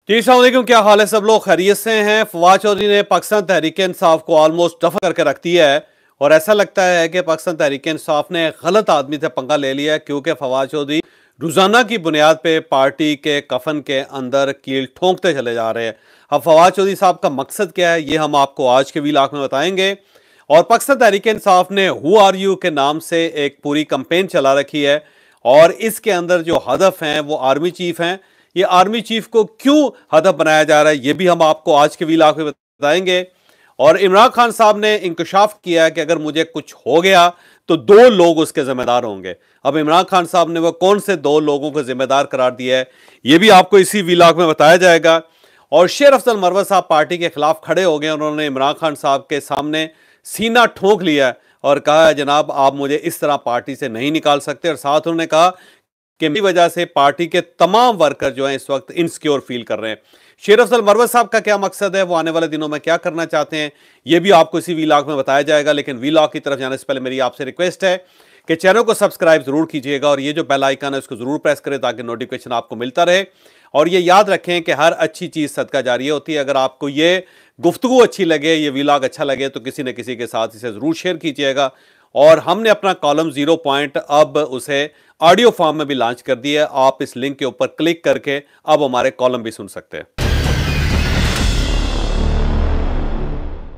जी अस्सलाम वालेकुम, क्या हाल है? सब लोग खैरियत से हैं। फवाद चौधरी ने पाकिस्तान तहरीक इंसाफ को ऑलमोस्ट दफा करके रख दिया है और ऐसा लगता है कि पाकिस्तान तहरीक इंसाफ ने गलत आदमी से पंगा ले लिया है, क्योंकि फवाद चौधरी रोजाना की बुनियाद पे पार्टी के कफन के अंदर कील ठोंकते चले जा रहे हैं। अब फवाद चौधरी साहब का मकसद क्या है, ये हम आपको आज के व्लॉग में बताएंगे। और पाकिस्तान तहरीक इंसाफ ने हु आर यू के नाम से एक पूरी कंपेन चला रखी है और इसके अंदर जो हदफ हैं वो आर्मी चीफ हैं। ये आर्मी चीफ को क्यों हदफ बनाया जा रहा है, ये भी हम आपको आज के व्लॉग में बताएंगे। और इमरान खान साहब ने इंकशाफ किया है कि अगर मुझे कुछ हो गया तो 2 लोग उसके जिम्मेदार होंगे। अब इमरान खान साहब ने वो कौन से 2 लोगों को जिम्मेदार करार दिया है, ये भी आपको इसी व्लॉग में बताया जाएगा। और शेर अफजल मरवत साहब पार्टी के खिलाफ खड़े हो गए। उन्होंने इमरान खान साहब के सामने सीना ठोंक लिया और कहा है जनाब आप मुझे इस तरह पार्टी से नहीं निकाल सकते। और साथ उन्होंने कहा कि मेरी वजह से पार्टी के तमाम वर्कर जो हैं इस वक्त इनसिक्योर फील कर रहे हैं। शेर अफजल मरवत साहब का क्या मकसद है, वो आने वाले दिनों में क्या करना चाहते हैं, ये भी आपको इसी व्लॉग में बताया जाएगा। लेकिन व्लॉग की तरफ जाने से पहले मेरी आपसे रिक्वेस्ट है कि चैनल को सब्सक्राइब जरूर कीजिएगा और ये जो बेल आइकन है उसको जरूर प्रेस करें ताकि नोटिफिकेशन आपको मिलता रहे। और ये याद रखें कि हर अच्छी चीज सदका जारिया होती है। अगर आपको ये गुफ्तगू अच्छी लगे, ये व्लॉग अच्छा लगे तो किसी न किसी के साथ इसे जरूर शेयर कीजिएगा। और हमने अपना कॉलम 0 पॉइंट अब उसे ऑडियो फॉर्म में भी लॉन्च कर दिया है। आप इस लिंक के ऊपर क्लिक करके अब हमारे कॉलम भी सुन सकते हैं।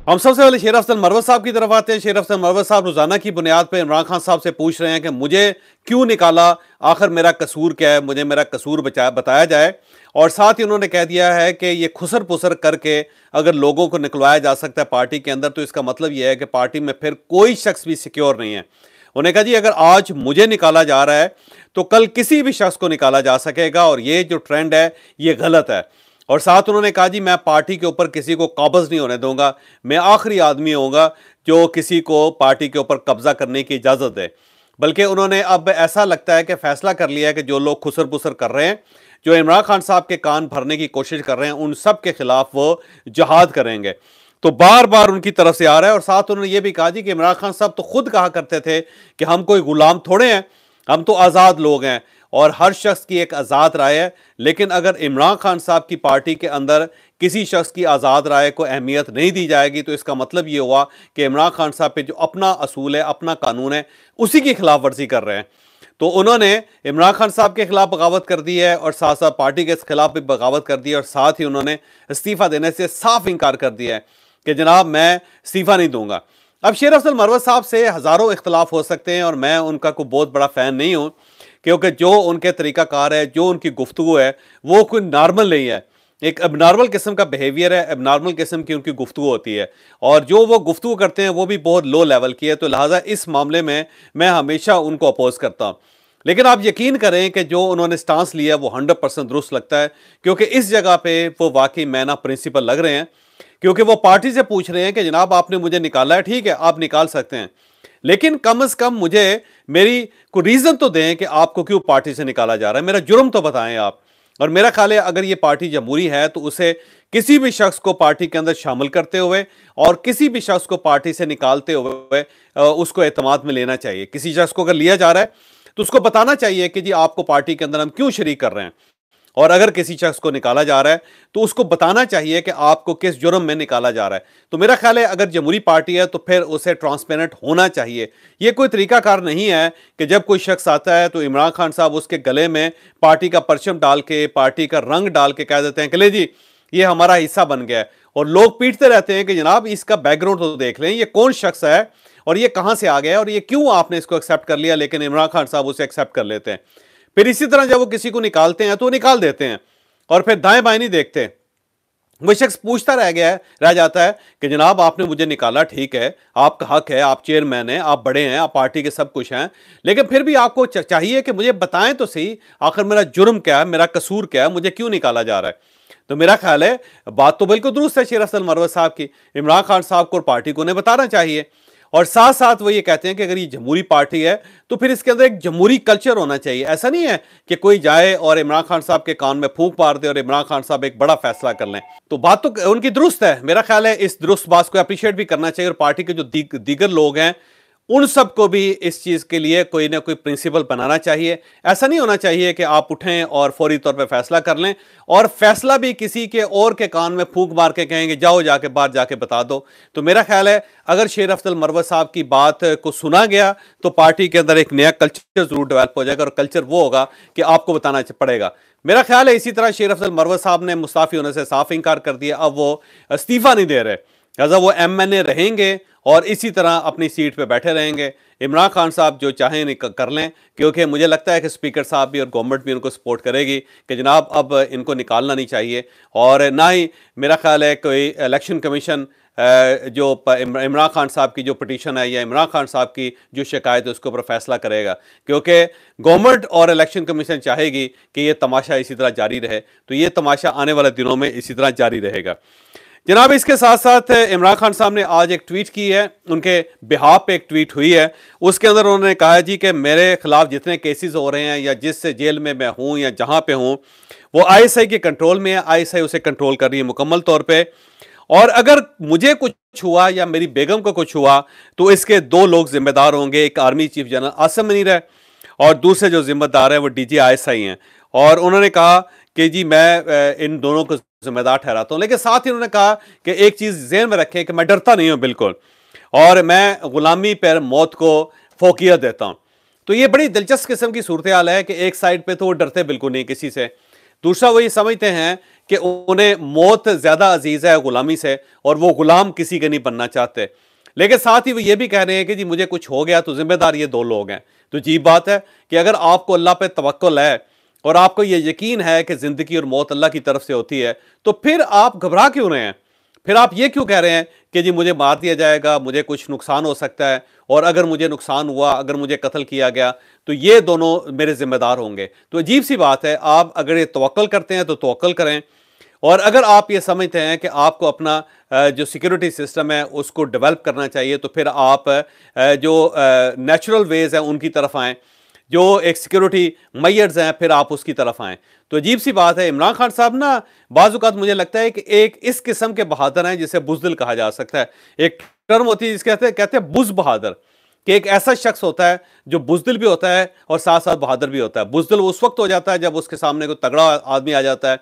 हम सबसे पहले शेर अफजल मरवत साहब की तरफ आते हैं। शेर अफजल मरवत साहब रोजाना की बुनियाद पर इमरान खान साहब से पूछ रहे हैं कि मुझे क्यों निकाला, आखिर मेरा कसूर क्या है, मुझे मेरा कसूर बताया जाए। और साथ ही उन्होंने कह दिया है कि ये खुसर पुसर करके अगर लोगों को निकलवाया जा सकता है पार्टी के अंदर तो इसका मतलब यह है कि पार्टी में फिर कोई शख्स भी सिक्योर नहीं है। उन्होंने कहा जी अगर आज मुझे निकाला जा रहा है तो कल किसी भी शख्स को निकाला जा सकेगा और ये जो ट्रेंड है ये गलत है। और साथ उन्होंने कहा जी मैं पार्टी के ऊपर किसी को काबज नहीं होने दूंगा, मैं आखिरी आदमी होऊंगा जो किसी को पार्टी के ऊपर कब्जा करने की इजाजत दे। बल्कि उन्होंने अब ऐसा लगता है कि फैसला कर लिया है कि जो लोग खुसर पुसर कर रहे हैं, जो इमरान खान साहब के कान भरने की कोशिश कर रहे हैं, उन सब के खिलाफ वो जिहाद करेंगे। तो बार बार उनकी तरफ से आ रहा है। और साथ उन्होंने ये भी कहा जी कि इमरान खान साहब तो खुद कहा करते थे कि हम कोई गुलाम थोड़े हैं, हम तो आज़ाद लोग हैं और हर शख्स की एक आज़ाद राय है। लेकिन अगर इमरान खान साहब की पार्टी के अंदर किसी शख्स की आज़ाद राय को अहमियत नहीं दी जाएगी तो इसका मतलब ये हुआ कि इमरान खान साहब पे जो अपना असूल है, अपना कानून है, उसी की खिलाफ वर्जी कर रहे हैं। तो उन्होंने इमरान खान साहब के खिलाफ बगावत कर दी है और साथ साथ पार्टी के खिलाफ भी बगावत कर दी है। और साथ ही उन्होंने इस्तीफा देने से साफ इनकार कर दिया है कि जनाब मैं इस्तीफा नहीं दूंगा। अब शेर अफजल मरवत साहब से हज़ारों इख्तलाफ हो सकते हैं और मैं उनका कोई बहुत बड़ा फ़ैन नहीं हूँ, क्योंकि जो उनके तरीक़ाकार है, जो उनकी गुफ्तगू है वो कोई नॉर्मल नहीं है। एक एबनॉर्मल किस्म का बिहेवियर है, एबनॉर्मल किस्म की उनकी गुफ्तगू होती है और जो वो गुफ्तगू करते हैं वो भी बहुत लो लेवल की है। तो लिहाजा इस मामले में मैं हमेशा उनको अपोज करता हूँ। लेकिन आप यकीन करें कि जो उन्होंने स्टांस लिया वो 100% दुरुस्त लगता है, क्योंकि इस जगह पे वो वाकई मैना प्रिंसिपल लग रहे हैं। क्योंकि वो पार्टी से पूछ रहे हैं कि जनाब आपने मुझे निकाला है, ठीक है आप निकाल सकते हैं, लेकिन कम से कम मुझे मेरी को रीजन तो दें कि आपको क्यों पार्टी से निकाला जा रहा है, मेरा जुर्म तो बताएं आप। और मेरा ख्याल है अगर ये पार्टी जमहूरी है तो उसे किसी भी शख्स को पार्टी के अंदर शामिल करते हुए और किसी भी शख्स को पार्टी से निकालते हुए उसको एतमाद में लेना चाहिए। किसी शख्स को अगर लिया जा रहा है तो उसको बताना चाहिए कि जी आपको पार्टी के अंदर हम क्यों शरीक कर रहे हैं। और अगर किसी शख्स को निकाला जा रहा है तो उसको बताना चाहिए कि आपको किस जुर्म में निकाला जा रहा है। तो मेरा ख्याल है अगर जमहूरी पार्टी है तो फिर उसे ट्रांसपेरेंट होना चाहिए। ये कोई तरीकाकार नहीं है कि जब कोई शख्स आता है तो इमरान खान साहब उसके गले में पार्टी का परचम डाल के, पार्टी का रंग डाल के कह देते हैं कि ले जी ये हमारा हिस्सा बन गया है। और लोग पीटते रहते हैं कि जनाब इसका बैकग्राउंड तो देख लें, ये कौन शख्स है और ये कहाँ से आ गया और ये क्यों आपने इसको एक्सेप्ट कर लिया। लेकिन इमरान खान साहब उसे एक्सेप्ट कर लेते हैं। फिर इसी तरह जब वो किसी को निकालते हैं तो निकाल देते हैं और फिर दाएं बाएं नहीं देखते। वो शख्स पूछता रह जाता है कि जनाब आपने मुझे निकाला, ठीक है आपका हक है, आप चेयरमैन हैं, आप बड़े हैं, आप पार्टी के सब कुछ हैं, लेकिन फिर भी आपको चाहिए कि मुझे बताएं तो सही आखिर मेरा जुर्म क्या है, मेरा कसूर क्या है, मुझे क्यों निकाला जा रहा है। तो मेरा ख्याल है बात तो बिल्कुल दुरुस्त है शेर अफजल मरवत साहब की। इमरान खान साहब को और पार्टी को उन्हें बताना चाहिए। और साथ साथ वो ये कहते हैं कि अगर ये जमहूरी पार्टी है तो फिर इसके अंदर एक जमहूरी कल्चर होना चाहिए। ऐसा नहीं है कि कोई जाए और इमरान खान साहब के कान में फूंक मार दे और इमरान खान साहब एक बड़ा फैसला कर लें। तो बात तो उनकी दुरुस्त है। मेरा ख्याल है इस दुरुस्त बात को अप्रिशिएट भी करना चाहिए और पार्टी के जो दीगर लोग हैं उन सबको भी इस चीज के लिए कोई ना कोई प्रिंसिपल बनाना चाहिए। ऐसा नहीं होना चाहिए कि आप उठें और फौरी तौर पे फैसला कर लें और फैसला भी किसी के और के कान में फूंक मार के कहेंगे जाओ जाके बाहर जाके बता दो। तो मेरा ख्याल है अगर शेर अफजल मरवत साहब की बात को सुना गया तो पार्टी के अंदर एक नया कल्चर जरूर डेवलप हो जाएगा और कल्चर वो होगा कि आपको बताना पड़ेगा। मेरा ख्याल है इसी तरह शेर अफजल मरवत साहब ने मुस्ताफी होने से साफ इनकार कर दिया, अब वो इस्तीफा नहीं दे रहे, लिहाजा वो एमएनए रहेंगे और इसी तरह अपनी सीट पे बैठे रहेंगे। इमरान खान साहब जो चाहें नहीं कर लें, क्योंकि मुझे लगता है कि स्पीकर साहब भी और गवर्नमेंट भी उनको सपोर्ट करेगी कि जनाब अब इनको निकालना नहीं चाहिए। और ना ही मेरा ख्याल है कोई इलेक्शन कमीशन जो इमरान खान साहब की जो पिटीशन है या इमरान खान साहब की जो शिकायत है उसके ऊपर फैसला करेगा, क्योंकि गवर्नमेंट और इलेक्शन कमीशन चाहेगी कि ये तमाशा इसी तरह जारी रहे, तो ये तमाशा आने वाले दिनों में इसी तरह जारी रहेगा। जनाब इसके साथ साथ इमरान खान साहब ने आज एक ट्वीट की है, उनके बिहाफ पे एक ट्वीट हुई है, उसके अंदर उन्होंने कहा है जी कि मेरे खिलाफ जितने केसेस हो रहे हैं या जिस जेल में मैं हूं या जहां पे हूं वो आईएसआई के कंट्रोल में है, आईएसआई उसे कंट्रोल कर रही है मुकम्मल तौर पे, और अगर मुझे कुछ हुआ या मेरी बेगम को कुछ हुआ तो इसके दो लोग जिम्मेदार होंगे, एक army chief general Asim Munir है और दूसरे जो जिम्मेदार है वो डीजी आईएसआई हैं। और उन्होंने कहा कि जी मैं इन दोनों को जिम्मेदार ठहराता हूं, लेकिन साथ ही उन्होंने कहा कि एक चीज ज़हन में रखें कि मैं डरता नहीं हूं बिल्कुल, और मैं गुलामी पर मौत को फोकियत देता हूं। तो ये बड़ी दिलचस्प किस्म की सूरत हाल है कि एक साइड पे तो वो डरते बिल्कुल नहीं किसी से, दूसरा वो ये समझते हैं कि उन्हें मौत ज्यादा अजीज है गुलामी से और वो गुलाम किसी के नहीं बनना चाहते, लेकिन साथ ही वो ये भी कह रहे हैं कि जी मुझे कुछ हो गया तो जिम्मेदार ये दो लोग हैं। तो अजीब बात है कि अगर आपको अल्लाह पे तवक्कुल है और आपको ये यकीन है कि जिंदगी और मौत अल्लाह की तरफ से होती है, तो फिर आप घबरा क्यों रहे हैं? फिर आप ये क्यों कह रहे हैं कि जी मुझे मार दिया जाएगा, मुझे कुछ नुकसान हो सकता है, और अगर मुझे नुकसान हुआ, अगर मुझे कत्ल किया गया तो ये दोनों मेरे जिम्मेदार होंगे। तो अजीब सी बात है, आप अगर ये तवक्कुल करते हैं तो तवक्कुल करें, और अगर आप ये समझते हैं कि आपको अपना जो सिक्योरिटी सिस्टम है उसको डेवलप करना चाहिए तो फिर आप जो नेचुरल वेज हैं उनकी तरफ आएँ, जो एक सिक्योरिटी मैयर्स हैं फिर आप उसकी तरफ आएँ। तो अजीब सी बात है, इमरान खान साहब ना बाज़ औक़ात मुझे लगता है कि एक इस किस्म के बहादुर हैं जिसे बुज़दिल कहा जा सकता है। एक टर्म होती है जिसके कहते हैं बुज़ बहादुर, कि एक ऐसा शख्स होता है जो बुज़दिल भी होता है और साथ साथ बहादुर भी होता है। बुज़दिल उस वक्त हो जाता है जब उसके सामने कोई तगड़ा आदमी आ जाता है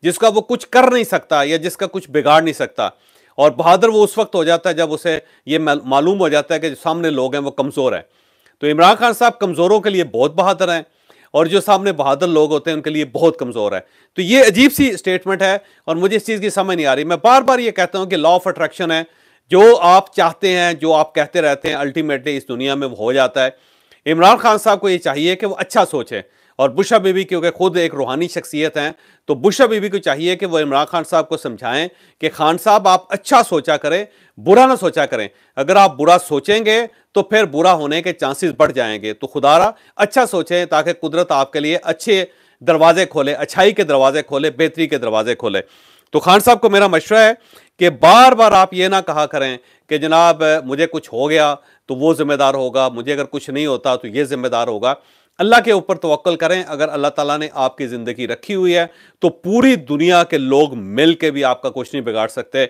जिसका वो कुछ कर नहीं सकता या जिसका कुछ बिगाड़ नहीं सकता, और बहादुर वो उस वक्त हो जाता है जब उसे ये मालूम हो जाता है कि जो सामने लोग हैं वो कमज़ोर हैं। तो इमरान खान साहब कमज़ोरों के लिए बहुत बहादुर हैं और जो सामने बहादुर लोग होते हैं उनके लिए बहुत कमज़ोर है। तो ये अजीब सी स्टेटमेंट है और मुझे इस चीज़ की समझ नहीं आ रही। मैं बार बार ये कहता हूँ कि लॉ ऑफ अट्रैक्शन है, जो आप चाहते हैं, जो आप कहते रहते हैं, अल्टीमेटली इस दुनिया में वो हो जाता है। इमरान खान साहब को ये चाहिए कि वो अच्छा सोचे, और बुशरा बीबी क्योंकि खुद एक रूहानी शख्सियत हैं तो बुशरा बीबी को चाहिए कि वो इमरान खान साहब को समझाएं कि खान साहब आप अच्छा सोचा करें, बुरा ना सोचा करें। अगर आप बुरा सोचेंगे तो फिर बुरा होने के चांसेस बढ़ जाएंगे, तो खुदारा अच्छा सोचें ताकि कुदरत आपके लिए अच्छे दरवाजे खोले, अच्छाई के दरवाजे खोले, बेहतरी के दरवाजे खोले। तो खान साहब को मेरा मशवरा है कि बार बार आप ये ना कहा करें कि जनाब मुझे कुछ हो गया तो वो जिम्मेदार होगा, मुझे अगर कुछ नहीं होता तो ये जिम्मेदार होगा। अल्लाह के ऊपर तवक्कुल करें। अगर अल्लाह ताला ने आपकी ज़िंदगी रखी हुई है तो पूरी दुनिया के लोग मिल के भी आपका कुछ नहीं बिगाड़ सकते,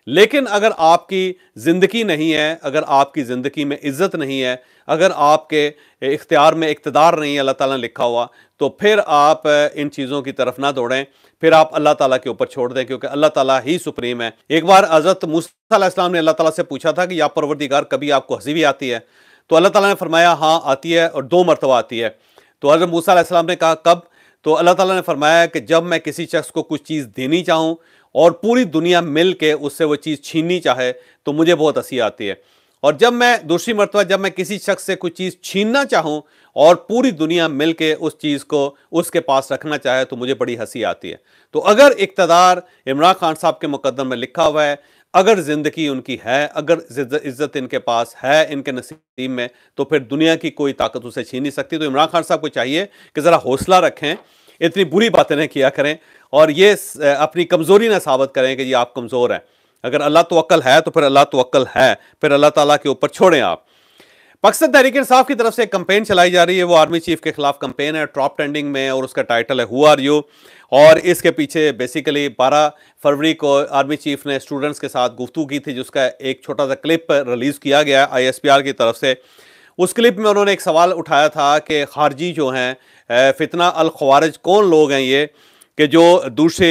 लेकिन अगर आपकी ज़िंदगी नहीं है, अगर आपकी ज़िंदगी में इज़्ज़त नहीं है, अगर आपके इख्तियार में इक़्तिदार नहीं है अल्लाह ताला ने लिखा हुआ, तो फिर आप इन चीज़ों की तरफ ना दौड़ें, फिर आप अल्लाह ताला के ऊपर छोड़ दें, क्योंकि अल्लाह ताला ही सुप्रीम है। एक बार हज़रत मूसा अलैहिस्सलाम ने अल्लाह ताला से पूछा था कि या परवरदिगार कभी आपको हंसी भी आती है? तो अल्लाह ताला ने फरमाया हाँ आती है, और 2 मरतबा आती है। तो हज़रत मूसा अलैहिस्सलाम ने कहा कब? तो अल्लाह ताला ने फरमाया कि जब मैं किसी शख्स को कुछ चीज़ देनी चाहूँ और पूरी दुनिया मिल के उससे वो चीज़ छीननी चाहे तो मुझे बहुत हंसी आती है, और जब मैं दूसरी मरतबा जब मैं किसी शख्स से कुछ चीज़ छीनना चाहूँ और पूरी दुनिया मिल के उस चीज़ को उसके पास रखना चाहे तो मुझे बड़ी हंसी आती है। तो अगर इक़्तिदार इमरान खान साहब के मुकद्दर में लिखा हुआ है, अगर ज़िंदगी उनकी है, अगर इज़्ज़त इनके पास है, इनके नसीब में, तो फिर दुनिया की कोई ताकत उसे छीन नहीं सकती। तो इमरान खान साहब को चाहिए कि ज़रा हौसला रखें, इतनी बुरी बातें नहीं किया करें और ये अपनी कमज़ोरी ना साबित करें कि ये आप कमज़ोर हैं। अगर अल्लाह तवक्कल है तो फिर अल्लाह तवक्कल है, फिर अल्लाह ताला के ऊपर छोड़ें आप। पाकिस्तान तहरीक इंसाफ की तरफ से एक कंपेन चलाई जा रही है, वो आर्मी चीफ के खिलाफ कंपेन है, टॉप ट्रेंडिंग में, और उसका टाइटल है हु आर यू। और इसके पीछे बेसिकली 12 फरवरी को आर्मी चीफ ने स्टूडेंट्स के साथ गुफ्तगू की थी, जिसका एक छोटा सा क्लिप रिलीज़ किया गया ISPR की तरफ से। उस क्लिप में उन्होंने एक सवाल उठाया था कि खारजी जो हैं, फितना अल ख़वारिज कौन लोग हैं ये, कि जो दूसरे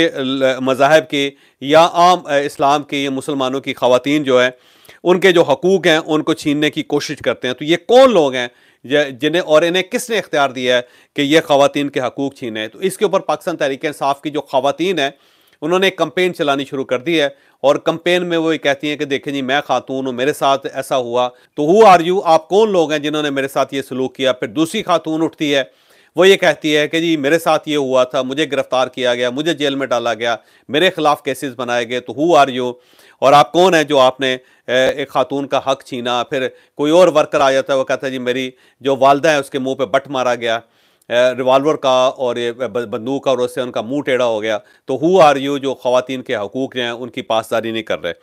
मज़ाहब के या आम इस्लाम के या मुसलमानों की ख़वातीन जो है उनके जो हकूक़ हैं उनको छीनने की कोशिश करते हैं। तो ये कौन लोग हैं जिन्हें और इन्हें किसने इख्तियार दिया है कि ये ख़वातीन के हकूक़ छीने। तो इसके ऊपर पाकिस्तान तहरीक-ए-इंसाफ़ की जो ख़वातीन हैं उन्होंने एक कंपेन चलानी शुरू कर दी है, और कंपेन में वो ये कहती हैं कि देखें जी, मैं खातून हूँ, मेरे साथ ऐसा हुआ, तो हु आर यू, आप कौन लोग हैं जिन्होंने मेरे साथ ये सलूक किया। फिर दूसरी खातून उठती है, वो ये कहती है कि जी मेरे साथ ये हुआ था, मुझे गिरफ्तार किया गया, मुझे जेल में डाला गया, मेरे खिलाफ केसेस बनाए गए, तो हु आर यू, और आप कौन है जो आपने एक खातून का हक छीना। फिर कोई और वर्कर आ जाता है, वो कहता है जी मेरी जो वालदा है उसके मुंह पे बट मारा गया रिवाल्वर का और ये बंदूक का, और उससे उनका मुंह टेढ़ा हो गया। तो हु आर यू जो ख़वातीन के हकूक़ हैं उनकी पासदारी नहीं कर रहे।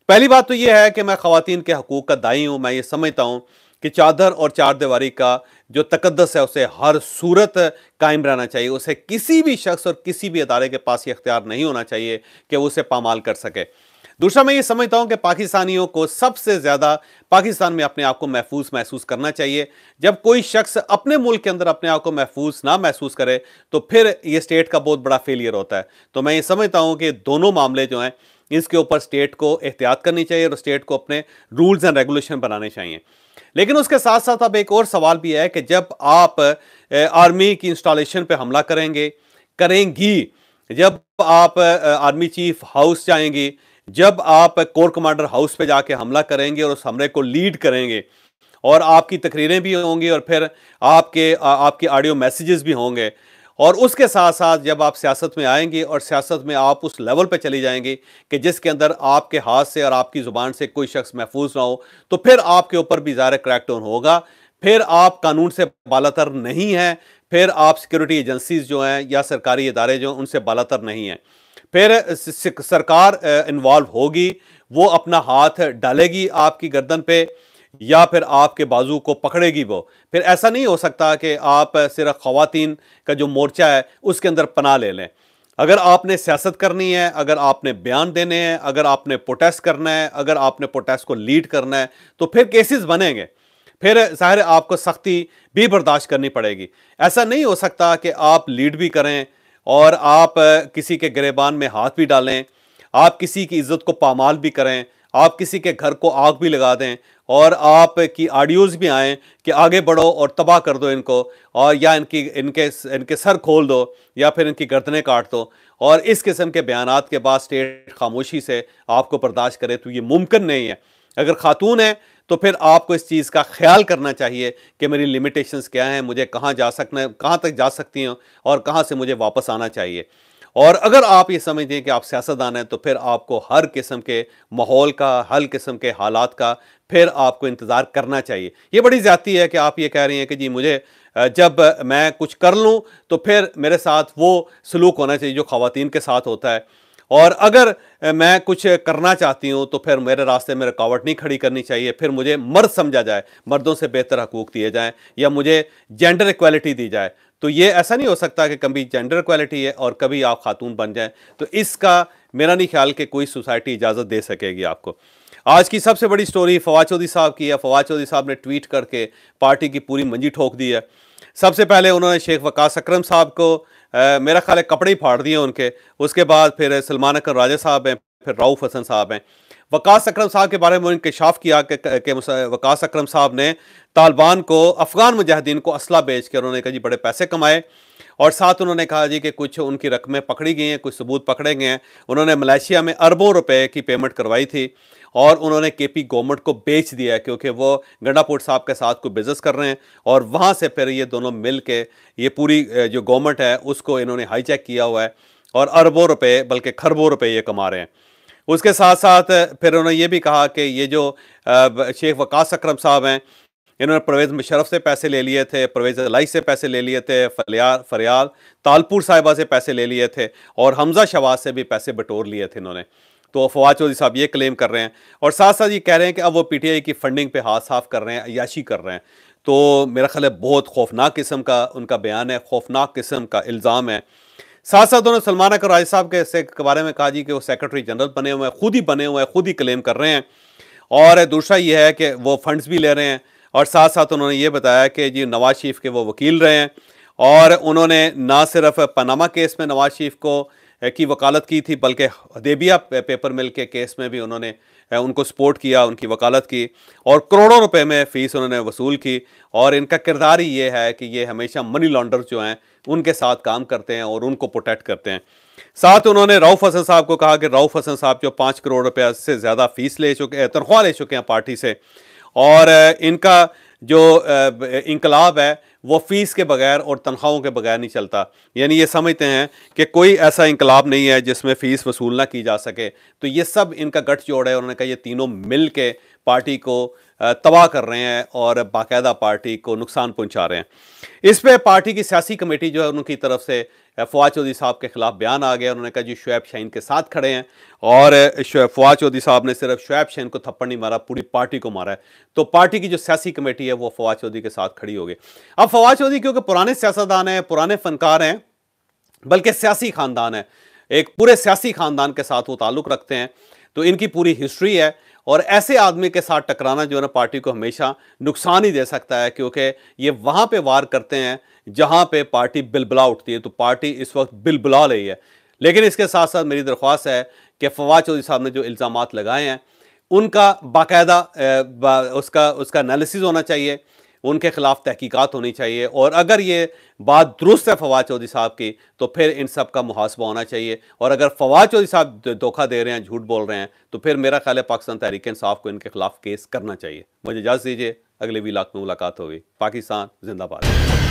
पहली बात तो ये है कि मैं ख़वातीन के हकूक़ का दाई हूँ। मैं ये समझता हूँ कि चादर और चारदीवारी का जो तकद्दस है उसे हर सूरत कायम रहना चाहिए। उसे किसी भी शख्स और किसी भी अदारे के पास ये इख्तियार नहीं होना चाहिए कि वो उसे पामाल कर सके। दूसरा, मैं ये समझता हूँ कि पाकिस्तानियों को सबसे ज़्यादा पाकिस्तान में अपने आप को महफूज महसूस करना चाहिए। जब कोई शख्स अपने मुल्क के अंदर अपने आप को महफूज ना महसूस करे तो फिर ये स्टेट का बहुत बड़ा फेलियर होता है। तो मैं ये समझता हूँ कि दोनों मामले जो हैं इसके ऊपर स्टेट को एहतियात करनी चाहिए और स्टेट को अपने रूल्स एंड रेगुलेशन बनाने चाहिए। लेकिन उसके साथ साथ अब एक और सवाल भी है कि जब आप आर्मी की इंस्टॉलेशन पे हमला करेंगी, जब आप आर्मी चीफ हाउस जाएंगी, जब आप कोर कमांडर हाउस पे जाके हमला करेंगे और उस हमले को लीड करेंगे, और आपकी तकरीरें भी होंगी और फिर आपके ऑडियो मैसेजेस भी होंगे, और उसके साथ साथ जब आप सियासत में आएंगे और सियासत में आप उस लेवल पे चली जाएंगी कि जिसके अंदर आपके हाथ से और आपकी ज़ुबान से कोई शख्स महफूज ना हो, तो फिर आपके ऊपर भी ज़ाहिर क्रैकडाउन होगा। फिर आप कानून से बालातर नहीं हैं, फिर आप सिक्योरिटी एजेंसीज जो हैं या सरकारी इदारे जो उनसे बालातर नहीं हैं। फिर सरकार इन्वॉल्व होगी, वो अपना हाथ डालेगी आपकी गर्दन पे या फिर आपके बाजू को पकड़ेगी वो। फिर ऐसा नहीं हो सकता कि आप सिर्फ ख़वातीन का जो मोर्चा है उसके अंदर पनाह ले लें। अगर आपने सियासत करनी है, अगर आपने बयान देने हैं, अगर आपने प्रोटेस्ट करना है, अगर आपने प्रोटेस्ट को लीड करना है, तो फिर केसेस बनेंगे, फिर ज़ाहिर आपको सख्ती भी बर्दाश्त करनी पड़ेगी। ऐसा नहीं हो सकता कि आप लीड भी करें और आप किसी के गिरेबान में हाथ भी डालें, आप किसी की इज्जत को पामाल भी करें, आप किसी के घर को आग भी लगा दें, और आपकी ऑडियोज़ भी आएँ कि आगे बढ़ो और तबाह कर दो इनको, और या इनके सर खोल दो या फिर इनकी गर्दनें काट दो। और इस किस्म के बयानात के बाद स्टेट खामोशी से आपको बर्दाश्त करे, तो ये मुमकिन नहीं है। अगर खातून है तो फिर आपको इस चीज़ का ख्याल करना चाहिए कि मेरी लिमिटेशंस क्या हैं, मुझे कहाँ जा सकना है, कहाँ तक जा सकती हैं और कहाँ से मुझे वापस आना चाहिए। और अगर आप ये समझते हैं कि आप सियासतदान हैं, तो फिर आपको हर किस्म के माहौल का, हर किस्म के हालात का फिर आपको इंतज़ार करना चाहिए। ये बड़ी ज़्यादती है कि आप ये कह रही हैं कि जी मुझे जब मैं कुछ कर लूँ तो फिर मेरे साथ वो सलूक होना चाहिए जो ख़वातीन के साथ होता है, और अगर मैं कुछ करना चाहती हूँ तो फिर मेरे रास्ते में रुकावट नहीं खड़ी करनी चाहिए, फिर मुझे मर्द समझा जाए, मर्दों से बेहतर हकूक़ दिए जाएँ, या मुझे जेंडर इक्वालिटी दी जाए। तो ये ऐसा नहीं हो सकता कि कभी जेंडर इक्वालिटी है और कभी आप खातून बन जाएं। तो इसका मेरा नहीं ख्याल कि कोई सोसाइटी इजाज़त दे सकेगी आपको। आज की सबसे बड़ी स्टोरी फवाद चौधरी साहब की है। फवाद चौधरी साहब ने ट्वीट करके पार्टी की पूरी मंजी ठोक दी है। सबसे पहले उन्होंने शेख वकास अकरम साहब को मेरा ख्याल है कपड़े ही फाड़ दिए उनके। उसके बाद फिर सलमान अकरम राजा साहब हैं, फिर रऊफ़ हसन साहब हैं। वकास अकरम साहब के बारे में इंकशाफ किया कि वकास अकरम साहब ने तालिबान को, अफ़गान मुजाहिदीन को असला बेच के उन्होंने कहा जी बड़े पैसे कमाए, और साथ उन्होंने कहा जी कि कुछ उनकी रकमें पकड़ी गई हैं, कुछ सबूत पकड़े गए हैं। उन्होंने मलेशिया में अरबों रुपए की पेमेंट करवाई थी और उन्होंने केपी गवर्नमेंट को बेच दिया है, क्योंकि वो गंडापुर साहब के साथ कोई बिज़नेस कर रहे हैं, और वहाँ से फिर ये दोनों मिल के ये पूरी जो गवर्नमेंट है उसको इन्होंने हाईजैक किया हुआ है, और अरबों रुपये बल्कि खरबों रुपये ये कमा रहे हैं। उसके साथ साथ फिर उन्होंने ये भी कहा कि ये जो शेख वकास अकरम साहब हैं, इन्होंने परवेज़ मुशर्रफ से पैसे ले लिए थे, परवेज़ इलाही से पैसे ले लिए थे, फरियाल तालपुर साहिबा से पैसे ले लिए थे, और हमजा शहबाज से भी पैसे बटोर लिए थे इन्होंने। तो फवाद चौधरी साहब ये क्लेम कर रहे हैं, और साथ साथ ये कह रहे हैं कि अब वो पीटीआई की फंडिंग पे हाथ साफ कर रहे हैं, अय्याशी कर रहे हैं। तो मेरा ख्याल है बहुत खौफनाक किस्म का उनका बयान है, खौफनाक किस्म का इल्ज़ाम है। साथ साथ उन्होंने सलमान अख्तर राज साहब के बारे में कहा जी कि वो सेक्रेटरी जनरल बने हुए हैं, खुद ही बने हुए हैं, खुद ही क्लेम कर रहे हैं। और दूसरा ये है कि वो फंड्स भी ले रहे हैं। और साथ साथ उन्होंने ये बताया कि जी नवाज शरीफ के वो वकील रहे हैं और उन्होंने ना सिर्फ पनामा केस में नवाज शरीफ को की वकालत की थी, बल्कि हदेबिया पेपर मिल के केस में भी उन्होंने उनको सपोर्ट किया, उनकी वकालत की और करोड़ों रुपए में फ़ीस उन्होंने वसूल की। और इनका किरदार ही ये है कि ये हमेशा मनी लॉन्डर जो हैं उनके साथ काम करते हैं और उनको प्रोटेक्ट करते हैं। साथ उन्होंने रऊफ़ हसन साहब को कहा कि रऊफ़ हसन साहब जो 5 करोड़ रुपया से ज़्यादा फ़ीस ले चुके, तनख्वाह ले चुके हैं पार्टी से, और इनका जो इंकलाब है वो फ़ीस के बगैर और तनख्वाहों के बगैर नहीं चलता। यानी ये समझते हैं कि कोई ऐसा इंकलाब नहीं है जिसमें फ़ीस वसूल ना की जा सके। तो ये सब इनका गठजोड़ है। उन्होंने कहा ये तीनों मिल के पार्टी को तबाह कर रहे हैं और बाकायदा पार्टी को नुकसान पहुंचा रहे हैं। इस पे पार्टी की सियासी कमेटी जो है उनकी तरफ से फवाद चौधरी साहब के खिलाफ बयान आ गया। उन्होंने कहा जी शुएब शाहीन के साथ खड़े हैं और फवाद चौधरी साहब ने सिर्फ शुएब शाहीन को थप्पड़ नहीं मारा, पूरी पार्टी को मारा है। तो पार्टी की जो सियासी कमेटी है वो फवाद चौधरी के साथ खड़ी हो गई। अब फवाद चौधरी क्योंकि पुराने सियासतदान हैं, पुराने फनकार हैं, बल्कि सियासी खानदान है, एक पूरे सियासी खानदान के साथ वो ताल्लुक रखते हैं, तो इनकी पूरी हिस्ट्री है। और ऐसे आदमी के साथ टकराना जो है ना पार्टी को हमेशा नुकसान ही दे सकता है, क्योंकि ये वहां पे वार करते हैं जहां पे पार्टी बिलबुला उठती है। तो पार्टी इस वक्त बिलबुला रही है। लेकिन इसके साथ साथ मेरी दरख्वास्त है कि फवाद चौधरी साहब ने जो इल्ज़ामात लगाए हैं उनका बाकायदा उसका एनालिसिस होना चाहिए, उनके खिलाफ तहकीकात होनी चाहिए। और अगर ये बात दुरुस्त है फवाद चौधरी साहब की, तो फिर इन सब का मुहासबा होना चाहिए। और अगर फवाद चौधरी साहब धोखा दे रहे हैं, झूठ बोल रहे हैं, तो फिर मेरा ख्याल है पाकिस्तान तहरीक इंसाफ को इनके खिलाफ केस करना चाहिए। मुझे इजाज़त दीजिए, अगले वीलॉग में मुलाकात होगी। पाकिस्तान जिंदाबाद।